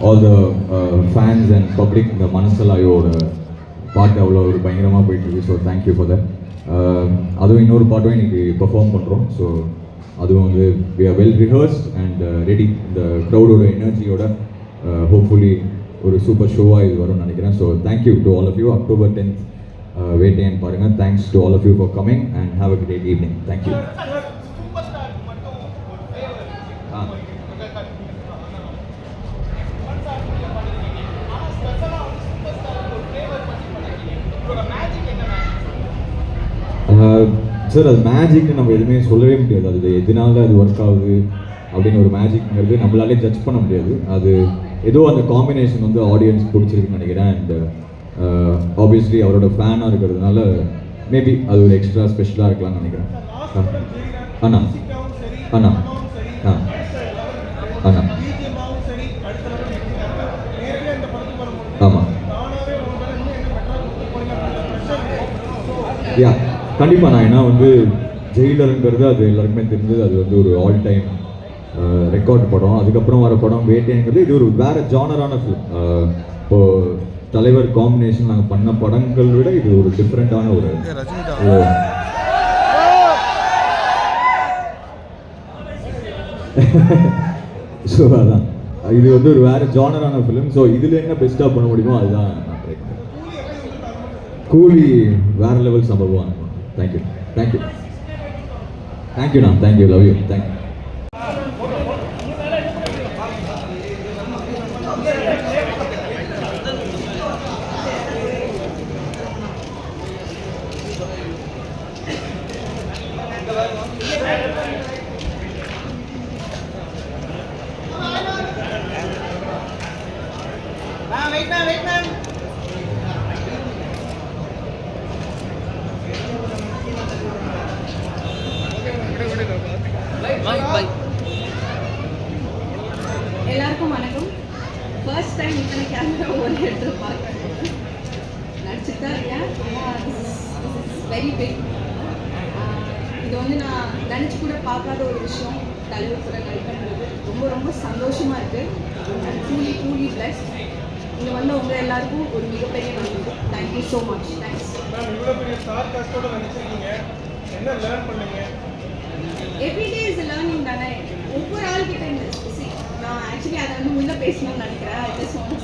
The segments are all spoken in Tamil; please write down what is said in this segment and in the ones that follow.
All the fans and public இந்த மனசலாயோட பாட்டு அவ்வளோ ஒரு பயங்கரமாக போயிட்டுருக்கு. So thank you for that. அதுவும் இன்னொரு பாட்டும் இன்னைக்கு பெர்ஃபார்ம் பண்ணுறோம். ஸோ அதுவும் வந்து we are well rehearsed and ready. இந்த க்ரௌடோட எனர்ஜியோட ஹோப்ஃபுல்லி ஒரு சூப்பர் ஷோவாக இது வரும்னு நினைக்கிறேன். So thank you to all of you. October 10th waiting பாருங்கள். Thanks to all of you for coming and have a great evening. Thank you. Sir, அது மேஜிக்னு நம்ம எதுவுமே சொல்லவே முடியாது. அது எதனால அது ஒர்க் ஆகுது அப்படின்னு ஒரு மேஜிக்ங்கிறது நம்மளாலே ஜட்ஜ் பண்ண முடியாது. அது ஏதோ அந்த காம்பினேஷன் வந்து ஆடியன்ஸ் பிடிச்சிருக்குன்னு நினைக்கிறேன். அண்ட் ஆப்வியஸ்லி அவரோட ஃபேனாக இருக்கிறதுனால மேபி அது ஒரு எக்ஸ்ட்ரா ஸ்பெஷலாக இருக்கலாம்னு நினைக்கிறேன். அண்ணா அண்ணா ஆ அண்ணா ஆமாம். யா கண்டிப்பாக. நான் ஏன்னா வந்து ஜெயிலருங்கிறது அது எல்லாருக்குமே தெரிஞ்சது. அது வந்து ஒரு ஆல் டைம் ரெக்கார்ட் படம். அதுக்கப்புறம் வர படம் வேட்டைங்கிறது இது ஒரு வேறு ஜானரான ஃபிலிம். இப்போது தலைவர் காம்பினேஷன் நாங்கள் பண்ண படங்கள் விட இது ஒரு டிஃப்ரெண்ட்டான ஒரு ஸோ அதான் இது வந்து ஒரு வேறு ஜானரான ஃபிலிம். ஸோ இதில் என்ன பெஸ்ட்டாக பண்ண முடியுமோ அதுதான் நான் ட்ரை பண்ணுறேன். கூலி வேறு லெவல் சம்பவம். தேங்க்யூ தேங்க்யூ தேங்க்யூண்ணா. தேங்க்யூ. Love you. தேங்க்யூ. எல்லாருக்கும் வணக்கம். ஃபர்ஸ்ட் டைம் இத்தனை கேமரா ஒரு இடத்துல பார்க்குறேன். நடிச்சுட்டு தான் இருக்கேன். Very big. இது வந்து நான் நினச்சி கூட பார்க்காத ஒரு விஷயம். தலைவர் கூட நடிக்கிறது ரொம்ப ரொம்ப சந்தோஷமாக இருக்குது. Truly blessed. இங்கே வந்து உங்கள் எல்லாருக்கும் ஒரு மிகப்பெரிய நன்றி. Thank you so much. Thanks. Everyday is learning தானே. ஒவ்வொரு ஆள்கிட்ட நான் ஆக்சுவலி அதை வந்து முன்னே பேசணும்னு நினைக்கிறேன். ஐ ஜஸ்ட் வாண்ட்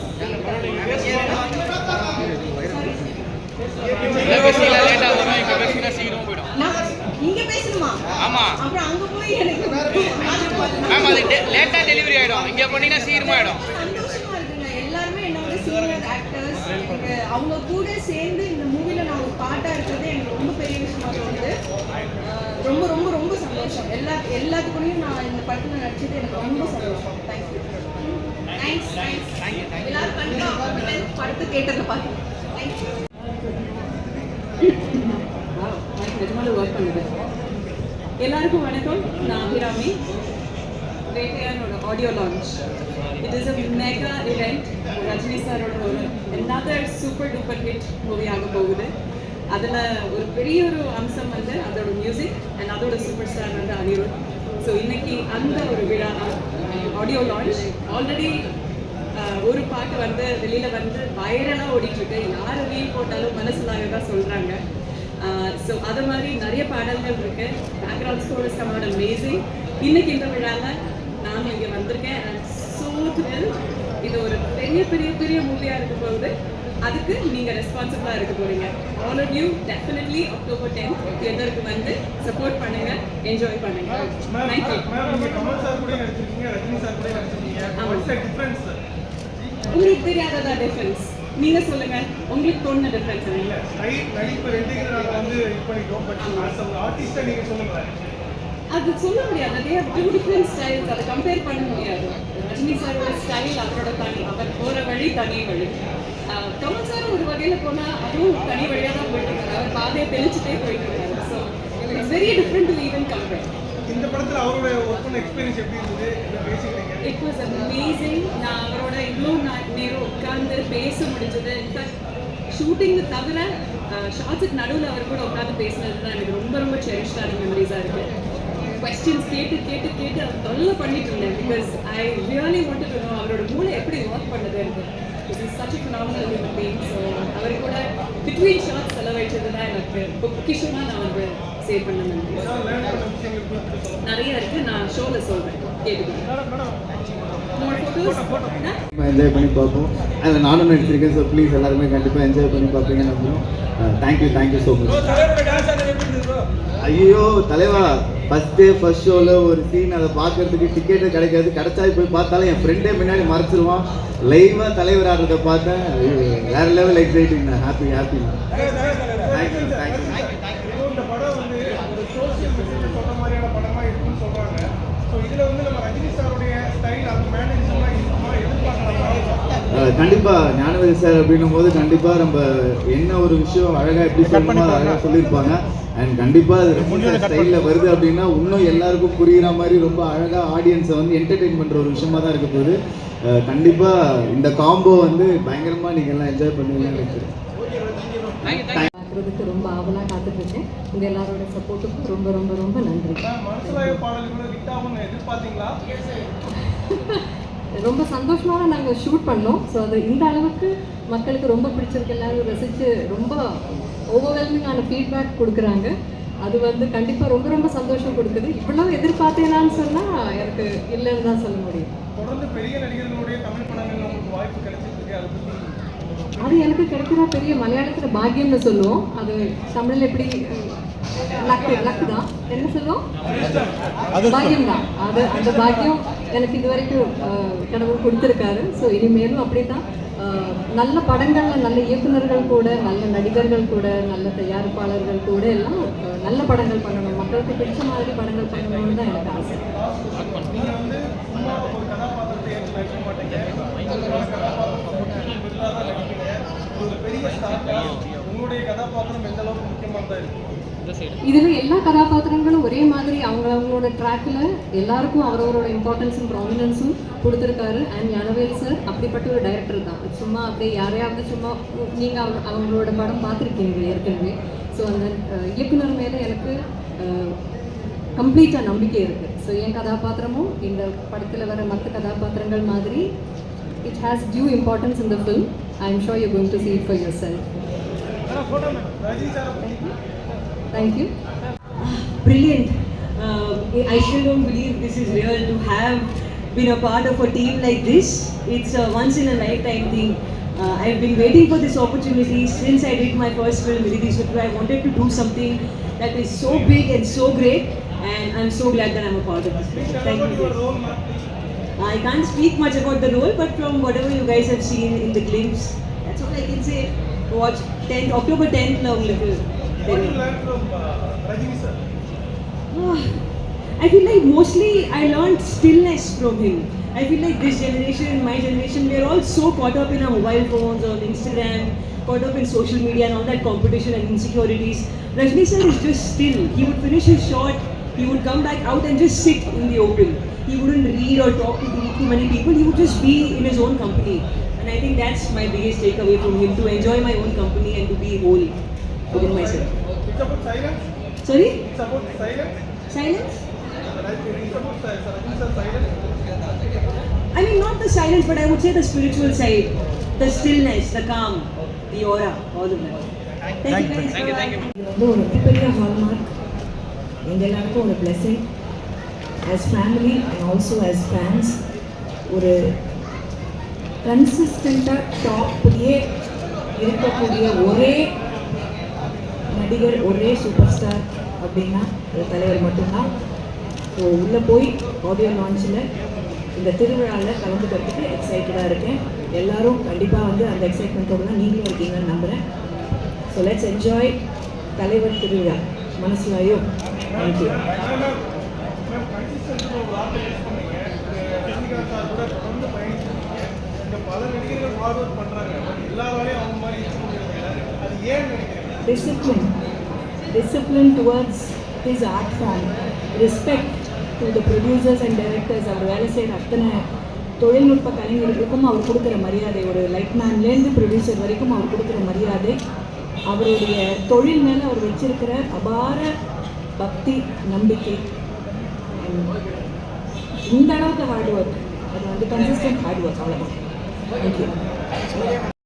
இங்க பேசணுமா? ஆமா. அப்புறம் அங்க போய் எனக்கு ஆமா லேட்டா டெலிவரி ஆயிடும். இங்க போனீங்கன்னா சீக்கிரமா ஆயிடும். சந்தோஷமா இருக்குங்க. எல்லாரும் என்னோட சீனியர் ஆக்டர்ஸ் அவங்க கூட சேர்ந்து இந்த மூவில நான் ஒரு பார்ட்டா இருக்கிறது எனக்கு ரொம்ப பெரிய விஷயமா தோணுது. ரொம்ப ரொம்ப ரொம்ப சந்தோஷம். எல்லாத்துக்குள்ளேயும் நான் இந்த படத்தில் நடிச்சது எனக்கு ரொம்ப சந்தோஷம். தேங்க்யூ. தேங்க்ஸ். எல்லாரும் கண்டிப்பாக படத்தை கேட்டதை பார்த்து தேங்க்யூ. நிஜமாலும் ஒர்க் பண்ணுது. எல்லாருக்கும் வணக்கம். நான் அபிராமி. வேட்டையானோட audio launch. It is a mega event. Rajini சாரோட ஒரு another super duper hit movie ஆக போகுது. அதில் ஒரு பெரிய ஒரு அம்சம் வந்து அதோட மியூசிக் அண்ட் அதோட சூப்பர் ஸ்டார் வந்து அனிருத். ஸோ இன்னைக்கு அந்த ஒரு விழா ஆடியோ லான்ச். ஆல்ரெடி ஒரு பாட்டு வந்து வெளியில் வந்து வைரலாக ஓடிட்டுருக்கு. யார் ரீல் போட்டாலும் மனசுலாக தான் சொல்கிறாங்க. ஸோ அது மாதிரி நிறைய பாடல்கள் இருக்குது. Background score is come out amazing. இன்னைக்கு இந்த விழாவில் நானும் இங்கே வந்திருக்கேன். And so thrill. இது ஒரு பெரிய பெரிய பெரிய மூவியாக இருக்க போகுது. அதுக்கு நீங்கள் ரெஸ்பான்சிபிளாக இருக்க போகிறீங்க. All of you definitely October 10th தியேட்டருக்கு வந்து சப்போர்ட் பண்ணுங்க, என்ஜாய் பண்ணுங்க. தேங்க்யூ. உங்களுக்கு தெரியாததா டிஃபரன்ஸ்? நீங்க சொல்லுங்க, உங்களுக்கு தோணுன டிஃபரன்ஸ் என்ன? அது சொல்ல முடியாது. they have two different styles. அதை கம்பேர் பண்ண முடியாது. ரஜினி சாரோட ஸ்டைல் அவரோட தனி, அவர் போகிற வழி தனி வழி. கமல் சார் ஒரு வகையில் போனால் அதுவும் தனி வழியாக தான் போயிட்டு இருக்காரு. அவர் பாதையை தெளிச்சுட்டே போயிட்டு இருக்காரு. So it's very different to even compare. இந்த படத்தில் அவரோட ஒர்க் பண்ண எக்ஸ்பீரியன்ஸ் எப்படி இருந்தது? It was amazing. நான் அவரோட இவ்வளோ நேரம் உட்காந்து பேச முடிஞ்சது. இன்ஃபேக்ட் ஷூட்டிங்கு தவிர ஷார்ட்ஸுக்கு நடுவில் அவர் கூட உட்காந்து பேசினது தான் எனக்கு ரொம்ப ரொம்ப செரிஷ்டான மெமரிஸாக இருக்குது. கொஸ்டின்ஸ் கேட்டு கேட்டு கேட்டு அவர் தொல்லை பண்ணிட்டு இருந்தேன். Because I really wanted to know அவரோட மூளை எப்படி ஒர்க் ஒர்க் பண்ணது இருக்கு. This is such a phenomenal human being. So அவர் கூட பிட்வீன் ஷார்ட்ஸ் செலவழிச்சது தான் எனக்கு பொக்கிஷமாக நான் வந்து சேவ் பண்ண நன்றி. நிறைய இருக்குது, நான் ஷோவில் சொல்கிறேன், கேட்டுக்கிறேன். என்ஜாய் பண்ணி பார்ப்போம். அதில் நானும் நடிச்சிருக்கேன். ஸோ ப்ளீஸ் எல்லாருமே கண்டிப்பாக என்ஜாய் பண்ணி பார்ப்பீங்கன்னு நம்புகிறோம். Thank you so much. ஐயோ தலைவா, ஃபஸ்ட் ஷோவில் ஒரு சீன் அதை பார்க்கறதுக்கு டிக்கெட்டு கிடைக்காது. கிடைச்சா போய் பார்த்தாலும் என் ஃப்ரெண்டே முன்னாடி மறைச்சிருவான். லைவாக தலைவர் ஆடுறதை பார்த்தேன். வேறு லெவல் எக்ஸைட்டிங் தான். Happy thank you. இந்த படம் வந்து ஒரு சோசியல் மெசேஜ் சொல்ற மாதிரியான படமா இருக்குன்னு சொல்றாங்க. ஸோ இதுல வந்து நம்ம ரஜினி சாருடைய ஸ்டைல் அந்த மேனேஜ்மெண்ட்லாம் இருக்குமா, எதிர்பார்க்கலாம்? கண்டிப்பாக ஞானவேல் சார் அப்படின்னும் போது கண்டிப்பாக நம்ம என்ன ஒரு விஷயம் அழகாக எப்படி சொல்லணுமோ அழகாக சொல்லியிருப்பாங்க. அண்ட் கண்டிப்பாக அது ஸ்டைலில் வருது அப்படின்னா இன்னும் எல்லாருக்கும் புரிகிற மாதிரி ரொம்ப அழகாக ஆடியன்ஸை வந்து என்டர்டெயின் பண்ணுற ஒரு விஷயமா தான் இருக்க போகுது. கண்டிப்பாக இந்த காம்போ வந்து பயங்கரமாக நீங்கள் எல்லாம் என்ஜாய் பண்ணுவீங்கன்னு நினைக்கிறேன். பார்க்குறதுக்கு ரொம்ப ஆவலாக காத்துட்ருக்கேன். உங்கள் எல்லாரோட சப்போர்ட்டுக்கும் ரொம்ப ரொம்ப ரொம்ப நன்றி. ரொம்ப சந்தோஷமாக நாங்கள் ஷூட் பண்ணோம். ஸோ அது இந்த அளவுக்கு மக்களுக்கு ரொம்ப பிடிச்சிருக்கு. எல்லாரும் ரசித்து ரொம்ப ஓவர்வெல்மிங்கான ஃபீட்பேக் கொடுக்குறாங்க. அது வந்து கண்டிப்பாக ரொம்ப ரொம்ப சந்தோஷம் கொடுக்குது. இவ்வளோ எதிர்பார்த்தேனான்னு சொன்னால் எனக்கு இல்லைன்னு தான் சொல்ல முடியும். தொடர்ந்து பெரிய நடிகர்களுடைய தமிழ் படங்கள் உங்களுக்கு வாய்ப்பு கிடைச்சிருக்கு. அதை பற்றி அது எனக்கு கிடைக்கிற பெரிய மலையாளத்தில் பாக்கியம்னு சொல்லுவோம். அது தமிழில் எப்படி லக்கு தான் என்ன சொல்லுவோம், பாக்கியம் தான். அது அந்த பாக்கியம் எனக்கு இது வரைக்கும் கடவுள் கொடுத்துருக்காரு. ஸோ இனிமேலும் அப்படி தான் நல்ல படங்களில் நல்ல இயக்குநர்கள் கூட, நல்ல நடிகர்கள் கூட, நல்ல தயாரிப்பாளர்கள் கூட எல்லாம் நல்ல படங்கள் பண்ணணும், மக்களுக்கு பிடிச்ச மாதிரி படங்கள் பண்ணணும்னு தான் எனக்கு ஆசை. நீங்கள் வந்து சும்மா ஒரு கதாபாத்திரத்தை ஏற்று நடிக்க மாட்டீங்க. ஒரு பெரிய ஸ்டார்ட்டாக உங்களுடைய கதாபாத்திரம் எந்த அளவுக்கு முக்கியமானதாக இருக்கும்? இதில் எல்லா கதாபாத்திரங்களும் ஒரே மாதிரி அவங்களோட ட்ராக்கில் எல்லாருக்கும் அவரவரோட இம்பார்ட்டன்ஸும் ப்ராமினன்ஸும் கொடுத்துருக்காரு. அண்ட் ஞானவேல் சார் அப்படிப்பட்ட ஒரு டைரக்டர் தான். சும்மா அப்படியே யாரையாவது சும்மா நீங்கள் அவங்களோட படம் பார்த்துருக்கீங்க ஏற்கனவே. ஸோ அந்த இயக்குனர் மேலே எனக்கு கம்ப்ளீட்டாக நம்பிக்கை இருக்குது. ஸோ என் கதாபாத்திரமும் இந்த படத்தில் வர மற்ற கதாபாத்திரங்கள் மாதிரி it has due importance in the film. I am sure you're going to see it for yourself. Thank you. Brilliant. I still don't believe this is real to have been a part of a team like this. It's a once in a lifetime thing. I've been waiting for this opportunity since I did my first film, Viridhi Sutru. I wanted to do something that is so big and so great, and I'm so glad that I'm a part of this film. Thank you. I can't speak much about the role, but from whatever you guys have seen in the glimpse, that's all I can say. Watch October 10th, love little. What you learned from Rajini sir? I feel like mostly I learned stillness from him. I feel like this generation, my generation, we are all so caught up in our mobile phones, on Instagram, caught up in social media and all that competition and insecurities. Rajini sir is just still. He would finish his shot, he would come back out and just sit in the open. He wouldn't read or talk to too many people. He would just be in his own company. And I think that's my biggest takeaway from him, to enjoy my own company and to be whole within myself. It's about silence. Sorry? It's about silence. Silence? It's about Rajini sir silence. I mean, not the silence, but I would say the spiritual side, the stillness, the calm, the aura, all of that. Thank you guys. Thank you. இது வந்து ஒரு பெரிய ஹால்மார்க், எங்கள் எல்லாருக்கும் ஒரு blessing. as family and also as fans, ஒரு கன்சிஸ்டண்ட்டாக டாப்லேயே இருக்கக்கூடிய ஒரே நடிகர், ஒரே சூப்பர் ஸ்டார் அப்படின்னா அது தலைவர் மட்டும்தான். ஸோ உள்ளே போய் ஆடியோ லான்ச்சில் இந்த திருவிழாவில் கலந்துக்கிறதுக்கு எக்ஸைட்டடாக இருக்கேன். எல்லோரும் கண்டிப்பாக வந்து அந்த எக்ஸைட்மெண்ட்டோடு தான் நீங்களும் இருக்கீங்கன்னு நம்புகிறேன். ஸோ லெட்ஸ் என்ஜாய் தலைவர் திருவிழா. மனசுலாயோ. தேங்க்யூ. ரஜினிகாந்த் சார் கூட தொடர்ந்து பயணிச்சிருக்கீங்க. இங்கே பல நடிகர்கள் ஃபார்வர்ட் ஒர்க் பண்ணுறாங்க. பட் எல்லாராலையும் அவங்க மாதிரி இருக்க முடியாது. அது ஏன் நினைக்கிறேன்? Discipline towards his art form, respect to the producers and directors. அவர் வேலை செய்கிற அத்தனை தொழில்நுட்ப கலைஞர்களுக்கும் அவர் கொடுக்குற மரியாதை, ஒரு லைட்மேன்லேருந்து ப்ரொடியூசர் வரைக்கும் அவர் கொடுக்குற மரியாதை, அவருடைய தொழில் மேலே அவர் வச்சிருக்கிற அபார பக்தி, நம்பிக்கை, இந்த அளவுக்கு ஹார்ட் ஒர்க், அது வந்து கன்சிஸ்டன்ட் ஹார்ட் ஒர்க், அவ்வளோதான். தேங்க்யூ